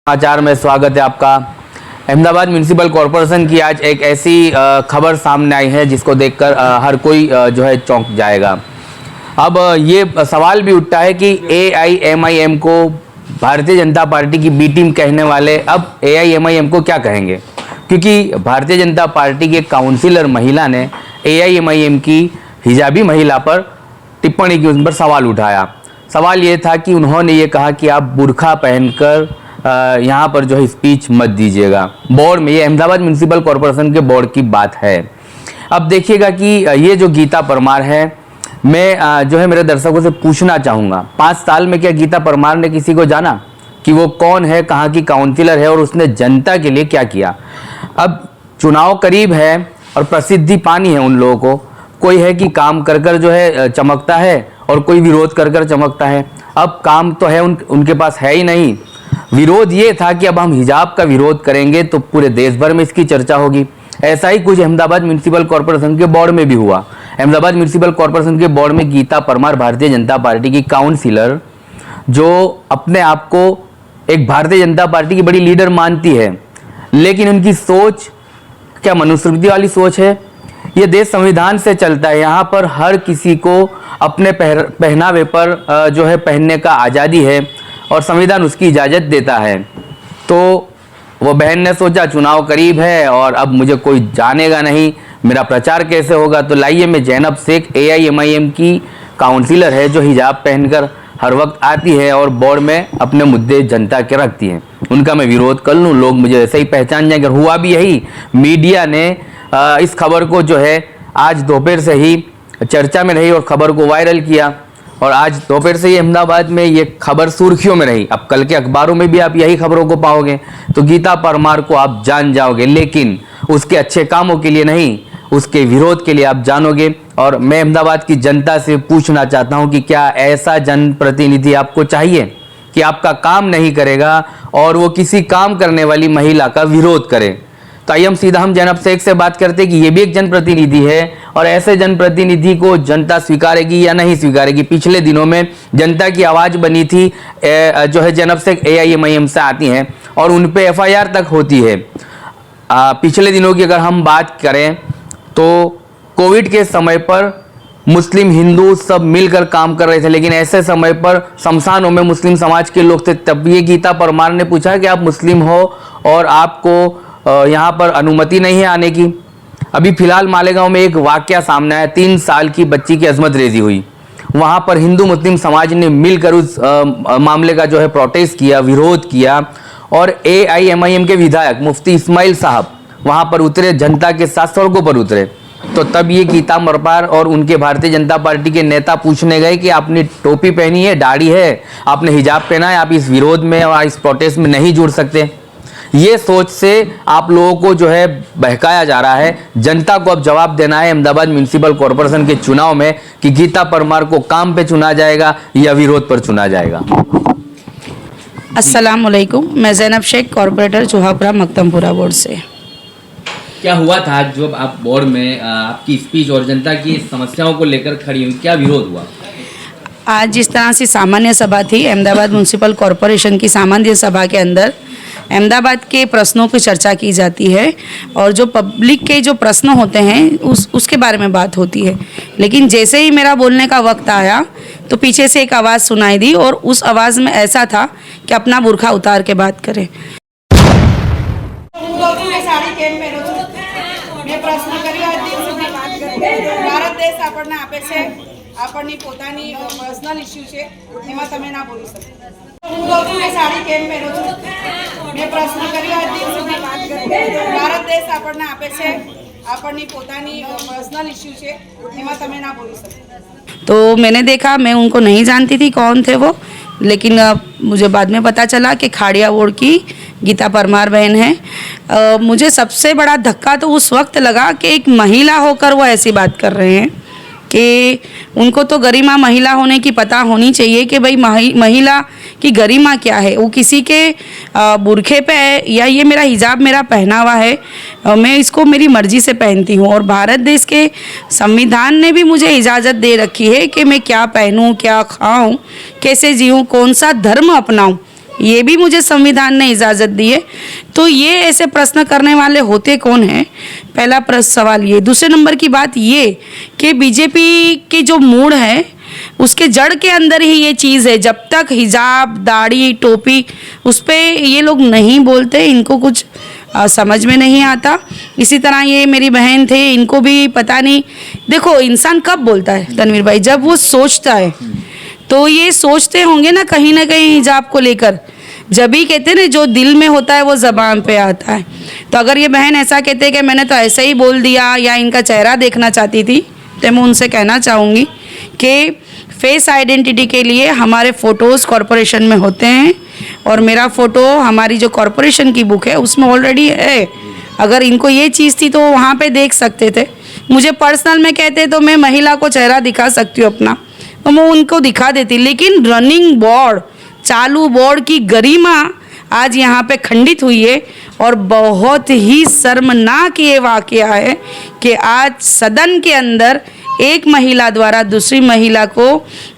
समाचार में स्वागत है आपका। अहमदाबाद म्यूनिसिपल कॉरपोरेशन की आज एक ऐसी खबर सामने आई है जिसको देखकर हर कोई जो है चौंक जाएगा। अब ये सवाल भी उठता है कि AIMIM को भारतीय जनता पार्टी की बी टीम कहने वाले अब AIMIM को क्या कहेंगे, क्योंकि भारतीय जनता पार्टी के काउंसिलर महिला ने AIMIM की हिजाबी महिला पर टिप्पणी की, उन पर सवाल उठाया। सवाल ये था कि उन्होंने ये कहा कि आप बुर्खा पहनकर यहाँ पर जो है स्पीच मत दीजिएगा। बोर्ड में, ये अहमदाबाद म्यूनिसिपल कॉरपोरेशन के बोर्ड की बात है। अब देखिएगा कि ये जो गीता परमार है, मैं जो है मेरे दर्शकों से पूछना चाहूँगा, 5 साल में क्या गीता परमार ने किसी को जाना कि वो कौन है, कहाँ की काउंसिलर है और उसने जनता के लिए क्या किया। अब चुनाव करीब है और प्रसिद्धि पानी है उन लोगों को। कोई है कि काम कर कर जो है चमकता है और कोई विरोध कर कर चमकता है। अब काम तो है उनके पास है ही नहीं। विरोध ये था कि अब हम हिजाब का विरोध करेंगे तो पूरे देश भर में इसकी चर्चा होगी। ऐसा ही कुछ अहमदाबाद म्यूनिसिपल कॉरपोरेशन के बोर्ड में भी हुआ। अहमदाबाद म्यूनिसिपल कॉरपोरेशन के बोर्ड में गीता परमार, भारतीय जनता पार्टी की काउंसिलर, जो अपने आप को एक भारतीय जनता पार्टी की बड़ी लीडर मानती है, लेकिन उनकी सोच क्या मनुस्मृति वाली सोच है। ये देश संविधान से चलता है, यहाँ पर हर किसी को अपने पहनावे पर जो है पहनने का आज़ादी है और संविधान उसकी इजाज़त देता है। तो वो बहन ने सोचा चुनाव करीब है और अब मुझे कोई जानेगा नहीं, मेरा प्रचार कैसे होगा। तो लाइए, मैं ज़ैनब शेख AIMIM की काउंसिलर है जो हिजाब पहनकर हर वक्त आती है और बोर्ड में अपने मुद्दे जनता के रखती हैं, उनका मैं विरोध कर लूँ, लोग मुझे ऐसे ही पहचान जाएंगे। हुआ भी यही। मीडिया ने इस खबर को जो है आज दोपहर से ही चर्चा में रही और खबर को वायरल किया और आज दोपहर से ही अहमदाबाद में ये खबर सुर्खियों में रही। अब कल के अखबारों में भी आप यही खबरों को पाओगे। तो गीता परमार को आप जान जाओगे, लेकिन उसके अच्छे कामों के लिए नहीं, उसके विरोध के लिए आप जानोगे। और मैं अहमदाबाद की जनता से पूछना चाहता हूं कि क्या ऐसा जनप्रतिनिधि आपको चाहिए कि आपका काम नहीं करेगा और वो किसी काम करने वाली महिला का विरोध करे। तो आइए हम सीधा ज़ैनब शेख से बात करते हैं कि ये भी एक जनप्रतिनिधि है और ऐसे जनप्रतिनिधि को जनता स्वीकारेगी या नहीं स्वीकारेगी। पिछले दिनों में जनता की आवाज़ बनी थी, जो है ज़ैनब शेख AIMIM से आती हैं और उन पे FIR तक होती है। पिछले दिनों की अगर हम बात करें तो कोविड के समय पर मुस्लिम हिंदू सब मिलकर काम कर रहे थे, लेकिन ऐसे समय पर शमशानों में मुस्लिम समाज के लोग थे। तब ये गीता परमार ने पूछा कि आप मुस्लिम हो और आपको यहाँ पर अनुमति नहीं है आने की। अभी फिलहाल मालेगांव में एक वाकया सामने आया, 3 साल की बच्ची की अजमत रेजी हुई। वहाँ पर हिंदू मुस्लिम समाज ने मिलकर उस मामले का जो है प्रोटेस्ट किया, विरोध किया और AIMIM के विधायक मुफ्ती इस्माइल साहब वहाँ पर उतरे, जनता के साथ सड़कों पर उतरे। तो तब ये गीता परमार और उनके भारतीय जनता पार्टी के नेता पूछने गए कि आपने टोपी पहनी है, दाढ़ी है, आपने हिजाब पहना है, आप इस विरोध में और इस प्रोटेस्ट में नहीं जुड़ सकते। ये सोच से आप लोगों को जो है बहकाया जा रहा है। जनता को अब जवाब देना है अहमदाबाद म्यूनिसिपल कॉरपोरेशन के चुनाव में कि गीता परमार को काम पे चुना जाएगा या विरोध पर चुना जाएगा। अस्सलाम वालेकुम, मैं ज़ैनब शेख, कॉरपोरेटर चूहापुरा मकदमपुरा बोर्ड से। क्या हुआ था जब आप बोर्ड में आपकी स्पीच और जनता की समस्याओं को लेकर खड़ी हुई, क्या विरोध हुआ? आज जिस तरह से सामान्य सभा थी, अहमदाबाद म्यूनिसिपल कॉरपोरेशन की सामान्य सभा के अंदर अहमदाबाद के प्रश्नों की चर्चा की जाती है और जो पब्लिक के जो प्रश्न होते हैं उसके बारे में बात होती है। लेकिन जैसे ही मेरा बोलने का वक्त आया तो पीछे से एक आवाज़ सुनाई दी और उस आवाज़ में ऐसा था कि अपना बुर्खा उतार के बात करें। ભારત દેશ આપણને આપે છે, આપણની પોતાની પર્સનલ ઇશ્યુ છે, એમાં તમે ના બોલી શકો। હું કહું છું કે સાડી કેમ પહેરો છો, મેં પ્રશ્ન કર્યો આજ દિન સુધી વાત કરી। ભારત દેશ આપણને આપે છે, આપણની પોતાની પર્સનલ ઇશ્યુ છે, એમાં તમે ના બોલી શકો। तो मैंने देखा, मैं उनको नहीं जानती थी कौन थे वो, लेकिन मुझे बाद में पता चला कि खाड़िया बोर्ड की गीता परमार बहन है। मुझे सबसे बड़ा धक्का तो उस वक्त लगा कि एक महिला होकर वो ऐसी बात कर रहे हैं कि उनको तो गरिमा महिला होने की पता होनी चाहिए कि भाई महिला की गरिमा क्या है। वो किसी के बुरखे पे है या ये मेरा हिजाब मेरा पहनावा है, मैं इसको मेरी मर्जी से पहनती हूँ और भारत देश के संविधान ने भी मुझे इजाज़त दे रखी है कि मैं क्या पहनूँ, क्या खाऊँ, कैसे जीऊँ, कौन सा धर्म अपनाऊँ, ये भी मुझे संविधान ने इजाज़त दी है। तो ये ऐसे प्रश्न करने वाले होते कौन हैं? पहला प्रश्न सवाल ये। दूसरे नंबर की बात ये कि बीजेपी के जो मूड है उसके जड़ के अंदर ही ये चीज़ है। जब तक हिजाब, दाढ़ी, टोपी उस पर ये लोग नहीं बोलते, इनको कुछ समझ में नहीं आता। इसी तरह ये मेरी बहन थे, इनको भी पता नहीं। देखो इंसान कब बोलता है तनवीर भाई? जब वो सोचता है। तो ये सोचते होंगे ना कहीं हिजाब को लेकर। जब भी कहते हैं ना जो दिल में होता है वो ज़बान पे आता है। तो अगर ये बहन ऐसा कहते कि मैंने तो ऐसे ही बोल दिया या इनका चेहरा देखना चाहती थी, तो मैं उनसे कहना चाहूँगी कि फेस आइडेंटिटी के लिए हमारे फ़ोटोज़ कॉरपोरेशन में होते हैं और मेरा फ़ोटो हमारी जो कॉरपोरेशन की बुक है उसमें ऑलरेडी है। अगर इनको ये चीज़ थी तो वहाँ पे देख सकते थे। मुझे पर्सनल में कहते तो मैं महिला को चेहरा दिखा सकती हूँ अपना, तो मैं उनको दिखा देती। लेकिन रनिंग बोर्ड, चालू बोर्ड की गरिमा आज यहाँ पे खंडित हुई है और बहुत ही शर्मनाक ये वाक़या है कि आज सदन के अंदर एक महिला द्वारा दूसरी महिला को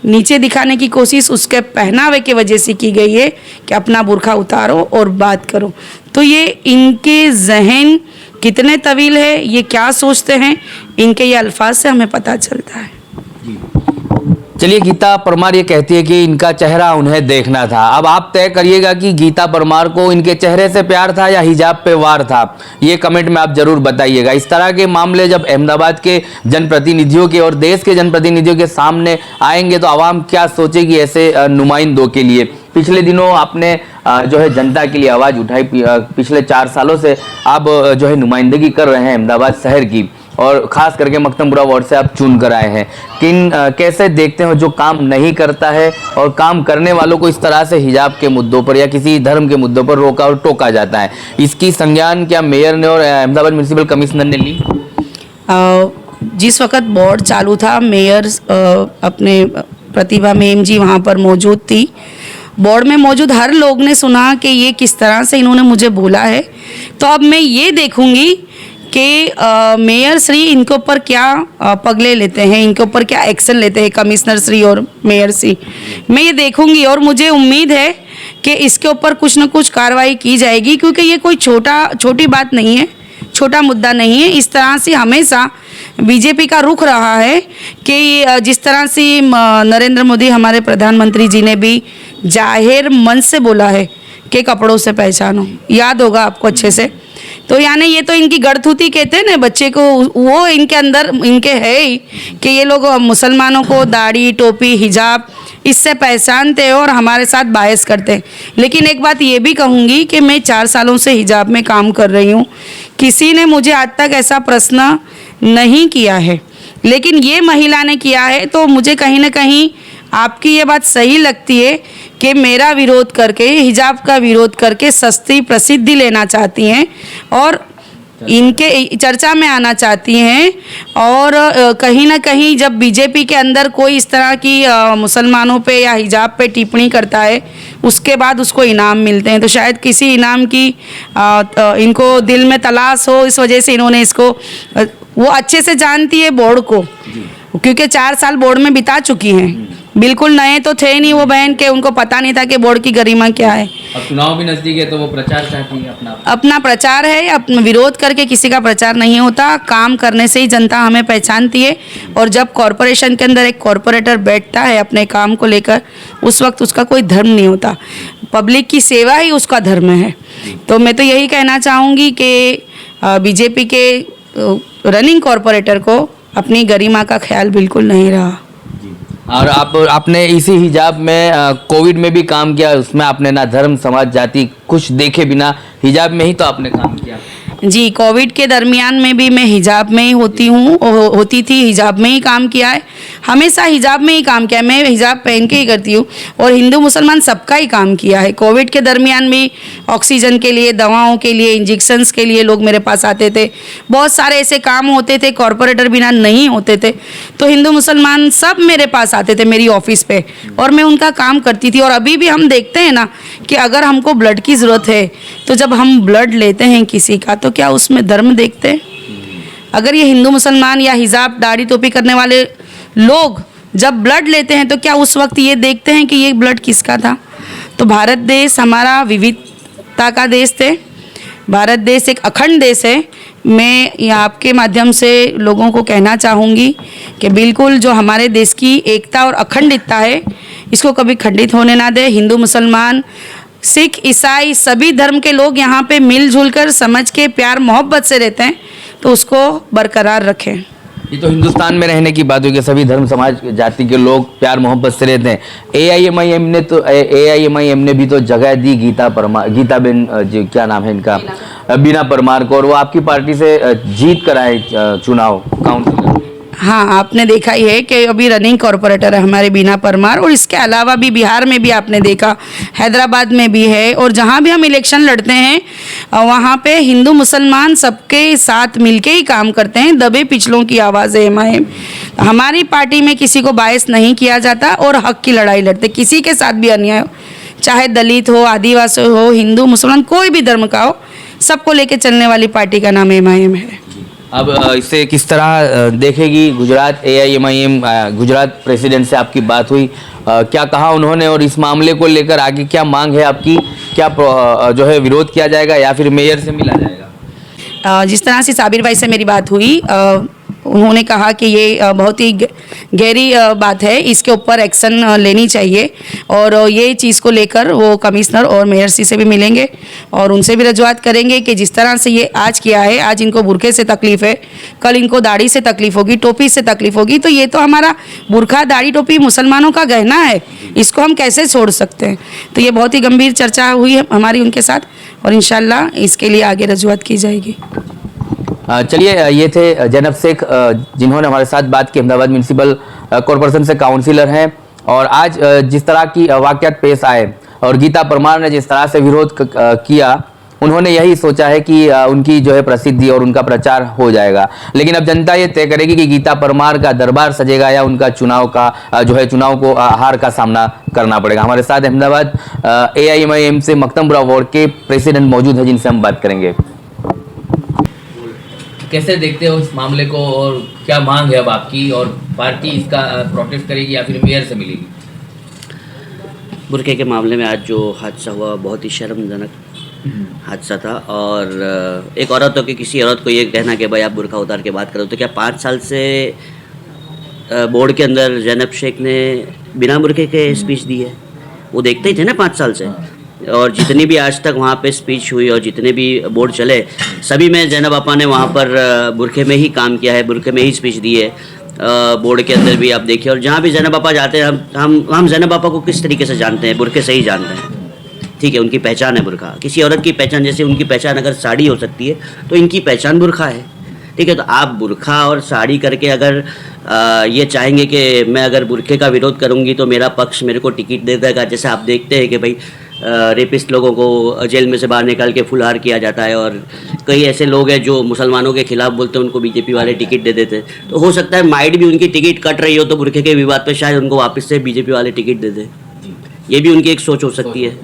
नीचे दिखाने की कोशिश उसके पहनावे की वजह से की गई है कि अपना बुर्खा उतारो और बात करो। तो ये इनके जहन कितने तवील है, ये क्या सोचते हैं, इनके ये अल्फाज से हमें पता चलता है। चलिए, गीता परमार ये कहती है कि इनका चेहरा उन्हें देखना था। अब आप तय करिएगा कि गीता परमार को इनके चेहरे से प्यार था या हिजाब पे वार था। ये कमेंट में आप जरूर बताइएगा। इस तरह के मामले जब अहमदाबाद के जनप्रतिनिधियों के और देश के जनप्रतिनिधियों के सामने आएंगे तो आवाम क्या सोचेगी ऐसे नुमाइंदों के लिए। पिछले दिनों आपने जो है जनता के लिए आवाज़ उठाई। पिछले 4 सालों से आप जो है नुमाइंदगी कर रहे हैं अहमदाबाद शहर की और ख़ास करके मकतमपुरा वार्ड से आप चुन कर आए हैं। कैसे देखते हो जो काम नहीं करता है और काम करने वालों को इस तरह से हिजाब के मुद्दों पर या किसी धर्म के मुद्दों पर रोका और टोका जाता है? इसकी संज्ञान क्या मेयर ने और अहमदाबाद म्यूनिसिपल कमिश्नर ने ली? जिस वक्त बोर्ड चालू था, मेयर अपने प्रतिभा मैम जी वहाँ पर मौजूद थी। बोर्ड में मौजूद हर लोग ने सुना कि ये किस तरह से इन्होंने मुझे बोला है। तो अब मैं ये देखूँगी कि मेयर श्री इनके ऊपर क्या पगले लेते हैं, इनके ऊपर क्या एक्शन लेते हैं कमिश्नर श्री और मेयर श्री। मैं ये देखूंगी और मुझे उम्मीद है कि इसके ऊपर कुछ न कुछ कार्रवाई की जाएगी, क्योंकि ये कोई छोटी बात नहीं है, छोटा मुद्दा नहीं है। इस तरह से हमेशा बीजेपी का रुख रहा है कि जिस तरह से नरेंद्र मोदी हमारे प्रधानमंत्री जी ने भी जाहिर मन से बोला है कि कपड़ों से पहचानो, याद होगा आपको अच्छे से। तो यानी ये तो इनकी गड़थूती कहते हैं ना बच्चे को, वो इनके अंदर इनके है ही कि ये लोग मुसलमानों को दाढ़ी, टोपी, हिजाब इससे पहचानते हैं और हमारे साथ बायस करते हैं। लेकिन एक बात ये भी कहूँगी कि मैं 4 सालों से हिजाब में काम कर रही हूँ, किसी ने मुझे आज तक ऐसा प्रश्न नहीं किया है, लेकिन ये महिला ने किया है। तो मुझे कहीं ना कहीं आपकी ये बात सही लगती है कि मेरा विरोध करके, हिजाब का विरोध करके सस्ती प्रसिद्धि लेना चाहती हैं और इनके चर्चा में आना चाहती हैं। और कहीं ना कहीं जब बीजेपी के अंदर कोई इस तरह की मुसलमानों पे या हिजाब पे टिप्पणी करता है, उसके बाद उसको इनाम मिलते हैं। तो शायद किसी इनाम की इनको दिल में तलाश हो, इस वजह से इन्होंने इसको, वो अच्छे से जानती है बोर्ड को, क्योंकि 4 साल बोर्ड में बिता चुकी हैं। बिल्कुल नए तो थे नहीं वो बहन के, उनको पता नहीं था कि बोर्ड की गरिमा क्या है। अब चुनाव भी नजदीक है तो वो प्रचार चाहती है, अपना प्रचार है। अपना विरोध करके किसी का प्रचार नहीं होता, काम करने से ही जनता हमें पहचानती है। और जब कॉरपोरेशन के अंदर एक कॉरपोरेटर बैठता है अपने काम को लेकर, उस वक्त उसका कोई धर्म नहीं होता, पब्लिक की सेवा ही उसका धर्म है। तो मैं तो यही कहना चाहूँगी कि बीजेपी के रनिंग कॉरपोरेटर को अपनी गरिमा का ख्याल बिल्कुल नहीं रहा। और आपने इसी हिजाब में कोविड में भी काम किया, उसमें आपने ना धर्म, समाज, जाति कुछ देखे बिना हिजाब में ही तो आपने काम किया। जी, कोविड के दरमियान में भी मैं हिजाब में ही होती थी, हिजाब में ही काम किया है, हमेशा हिजाब में ही काम किया है। मैं हिजाब पहन के ही करती हूँ और हिंदू मुसलमान सबका ही काम किया है। कोविड के दरमियान भी ऑक्सीजन के लिए, दवाओं के लिए, इंजेक्शंस के लिए लोग मेरे पास आते थे। बहुत सारे ऐसे काम होते थे, कॉरपोरेटर बिना नहीं होते थे, तो हिंदू मुसलमान सब मेरे पास आते थे मेरी ऑफिस पे और मैं उनका काम करती थी। और अभी भी हम देखते हैं ना कि अगर हमको ब्लड की ज़रूरत है तो जब हम ब्लड लेते हैं किसी का, तो क्या उसमें धर्म देखते हैं? अगर ये हिंदू मुसलमान या हिजाब, दाढ़ी, टोपी करने वाले लोग जब ब्लड लेते हैं तो क्या उस वक्त ये देखते हैं कि ये ब्लड किसका था? तो भारत देश हमारा विविधता का देश है, भारत देश एक अखंड देश है। मैं ये आपके माध्यम से लोगों को कहना चाहूँगी कि बिल्कुल जो हमारे देश की एकता और अखंडता है इसको कभी खंडित होने ना दे। हिंदू मुसलमान सिख ईसाई सभी धर्म के लोग यहाँ पे मिलजुल कर समझ के प्यार मोहब्बत से रहते हैं, तो उसको बरकरार रखें। ये तो हिंदुस्तान में रहने की बात हुई कि सभी धर्म समाज जाति के लोग प्यार मोहब्बत से रहते हैं। एआईएमआईएम ने भी तो जगह दी गीताबेन जी, क्या नाम है इनका, बीना परमार को, और वो आपकी पार्टी से जीत कर आए चुनाव काउंसिलर। हाँ, आपने देखा ही है कि अभी रनिंग कॉरपोरेटर है हमारे बीना परमार, और इसके अलावा भी बिहार में भी आपने देखा, हैदराबाद में भी है, और जहाँ भी हम इलेक्शन लड़ते हैं वहाँ पे हिंदू मुसलमान सबके साथ मिलके ही काम करते हैं। दबे पिछलों की आवाज़ है एमआईएम। हमारी पार्टी में किसी को बायस नहीं किया जाता और हक की लड़ाई लड़ते, किसी के साथ भी अन्याय हो, चाहे दलित हो, आदिवासी हो, हिंदू मुसलमान कोई भी धर्म का हो, सबको लेके चलने वाली पार्टी का नाम एमआईएम है। अब इसे किस तरह देखेगी गुजरात एआईएमआईएम गुजरात प्रेसिडेंट से आपकी बात हुई, क्या कहा उन्होंने, और इस मामले को लेकर आगे क्या मांग है आपकी, क्या जो है विरोध किया जाएगा या फिर मेयर से मिला जाएगा? जिस तरह से साबिर भाई से मेरी बात हुई, उन्होंने कहा कि ये बहुत ही गहरी बात है, इसके ऊपर एक्शन लेनी चाहिए, और ये चीज़ को लेकर वो कमिश्नर और मेयर से भी मिलेंगे और उनसे भी रजूआत करेंगे कि जिस तरह से ये आज किया है, आज इनको बुरखे से तकलीफ़ है, कल इनको दाढ़ी से तकलीफ़ होगी, टोपी से तकलीफ़ होगी, तो ये तो हमारा बुरखा दाढ़ी टोपी मुसलमानों का गहना है, इसको हम कैसे छोड़ सकते हैं। तो ये बहुत ही गंभीर चर्चा हुई है हमारी उनके साथ, और इंशाल्लाह इसके लिए आगे रजूआत की जाएगी। चलिए, ये थे जैनब शेख जिन्होंने हमारे साथ बात की, अहमदाबाद म्यूनिसिपल कॉरपोरेशन से काउंसिलर हैं, और आज जिस तरह की वाक़यात पेश आए और गीता परमार ने जिस तरह से विरोध किया, उन्होंने यही सोचा है कि उनकी जो है प्रसिद्धि और उनका प्रचार हो जाएगा। लेकिन अब जनता ये तय करेगी कि गीता परमार का दरबार सजेगा या उनका चुनाव को हार का सामना करना पड़ेगा। हमारे साथ अहमदाबाद एआईएमआईएम से मकतमपुरा वार्ड के प्रेसिडेंट मौजूद है, जिनसे हम बात करेंगे। कैसे देखते हो इस मामले को, और क्या मांग है अब आपकी, और पार्टी इसका प्रोटेस्ट करेगी या फिर मेयर से मिलेगी? बुरखे के मामले में आज जो हादसा हुआ बहुत ही शर्मजनक हादसा था, और एक औरत हो कि किसी औरत को ये कहना कि भाई आप बुरखा उतार के बात करो, तो क्या 5 साल से बोर्ड के अंदर जैनब शेख ने बिना बुरखे के स्पीच दी है? वो देखते ही थे ना 5 साल से, और जितनी भी आज तक वहाँ पे स्पीच हुई और जितने भी बोर्ड चले, सभी में जैनब आपा ने वहाँ पर बुरखे में ही काम किया है, बुरखे में ही स्पीच दी है। बोर्ड के अंदर भी आप देखिए, और जहाँ भी जैनब आपा जाते हैं, हम जैनब आपा को किस तरीके से जानते हैं? बुरखे से ही जानते हैं, ठीक है। उनकी पहचान है बुरखा। किसी औरत की पहचान, जैसे उनकी पहचान अगर साड़ी हो सकती है, तो इनकी पहचान बुरखा है, ठीक है। तो आप बुरखा और साड़ी करके अगर ये चाहेंगे कि मैं अगर बुरखे का विरोध करूँगी तो मेरा पक्ष मेरे को टिकट दे देगा, जैसे आप देखते हैं कि भाई रेपिस्ट लोगों को जेल में से बाहर निकाल के फुलहार किया जाता है, और कई ऐसे लोग हैं जो मुसलमानों के खिलाफ बोलते हैं, उनको बीजेपी वाले टिकट दे देते हैं। तो हो सकता है माइट भी उनकी टिकट कट रही हो तो बुरखे के विवाद पे शायद उनको वापस से बीजेपी वाले टिकट दे दें, ये भी उनकी एक सोच हो सकती है,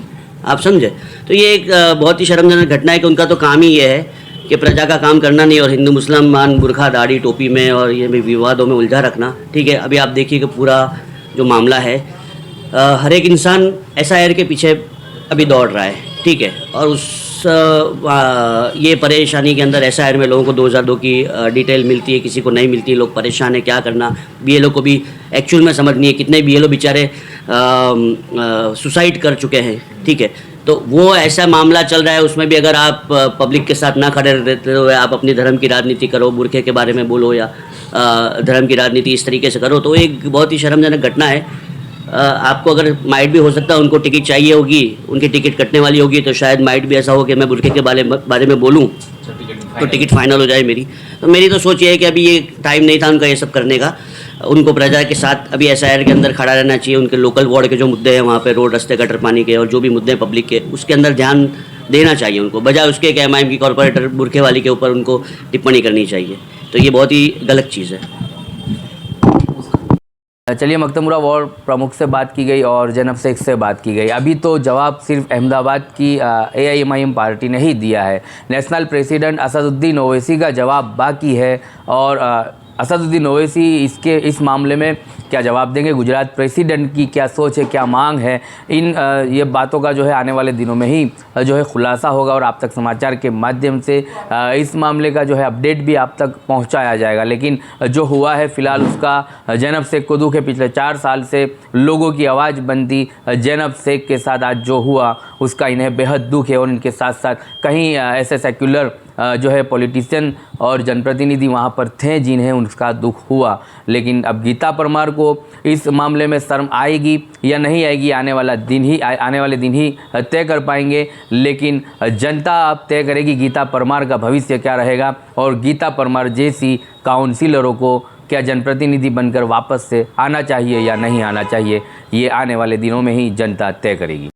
आप समझे। तो ये एक बहुत ही शर्मजनक घटना है कि उनका तो काम ही ये है कि प्रजा का काम करना नहीं, और हिंदू मुसलमान बुरखा दाढ़ी टोपी में और ये विवादों में उलझा रखना, ठीक है। अभी आप देखिए कि पूरा जो मामला है, हर एक इंसान SIR के पीछे अभी दौड़ रहा है, ठीक है, और ये परेशानी के अंदर SIR में लोगों को 2002 की डिटेल मिलती है, किसी को नहीं मिलती, लोग परेशान है, क्या करना। BLO को भी एक्चुअल में समझ नहीं है, कितने BLO बेचारे सुसाइड कर चुके हैं, ठीक है। तो वो ऐसा मामला चल रहा है, उसमें भी अगर आप पब्लिक के साथ ना खड़े रहते हो, आप अपनी धर्म की राजनीति करो, बुरखे के बारे में बोलो या धर्म की राजनीति इस तरीके से करो, तो एक बहुत ही शर्मजनक घटना है। आपको अगर माइट भी हो सकता है उनको टिकट चाहिए होगी, उनकी टिकट कटने वाली होगी, तो शायद माइट भी ऐसा हो कि मैं बुरखे के बारे में बोलूँ तो टिकट फाइनल हो जाए मेरी। तो मेरी तो सोच ये है कि अभी ये टाइम नहीं था उनका ये सब करने का। उनको प्रजा के साथ अभी SIR के अंदर खड़ा रहना चाहिए। उनके लोकल वार्ड के जो मुद्दे हैं वहाँ पे, रोड, रास्ते, गटर पानी के और जो भी मुद्दे हैं पब्लिक के, उसके अंदर ध्यान देना चाहिए उनको, बजाय उसके कि MIM की कॉर्पोरेटर बुरखे वाली के ऊपर उनको टिप्पणी करनी चाहिए। तो ये बहुत ही गलत चीज़ है। चलिए, मकतमपुरा वार्ड प्रमुख से बात की गई और जैनब शेख से बात की गई। अभी तो जवाब सिर्फ अहमदाबाद की AIMIM पार्टी ने ही दिया है। नेशनल प्रेसिडेंट असदुद्दीन ओवैसी का जवाब बाकी है, और असदुद्दीन ओवैसी इस मामले में क्या जवाब देंगे, गुजरात प्रेसिडेंट की क्या सोच है, क्या मांग है, इन ये बातों का जो है आने वाले दिनों में ही जो है खुलासा होगा और आप तक समाचार के माध्यम से इस मामले का जो है अपडेट भी आप तक पहुंचाया जाएगा। लेकिन जो हुआ है फ़िलहाल उसका जैनब शेख को दुख है। पिछले 4 साल से लोगों की आवाज़ बनती जैनब शेख के साथ आज जो हुआ उसका इन्हें बेहद दुख है और इनके साथ साथ कहीं ऐसे सेक्युलर जो है पॉलिटिशियन और जनप्रतिनिधि वहाँ पर थे जिन्हें उनका दुख हुआ। लेकिन अब गीता परमार को इस मामले में शर्म आएगी या नहीं आएगी, आने वाले दिन ही तय कर पाएंगे। लेकिन जनता अब तय करेगी गीता परमार का भविष्य क्या रहेगा और गीता परमार जैसी काउंसिलरों को क्या जनप्रतिनिधि बनकर वापस से आना चाहिए या नहीं आना चाहिए, ये आने वाले दिनों में ही जनता तय करेगी।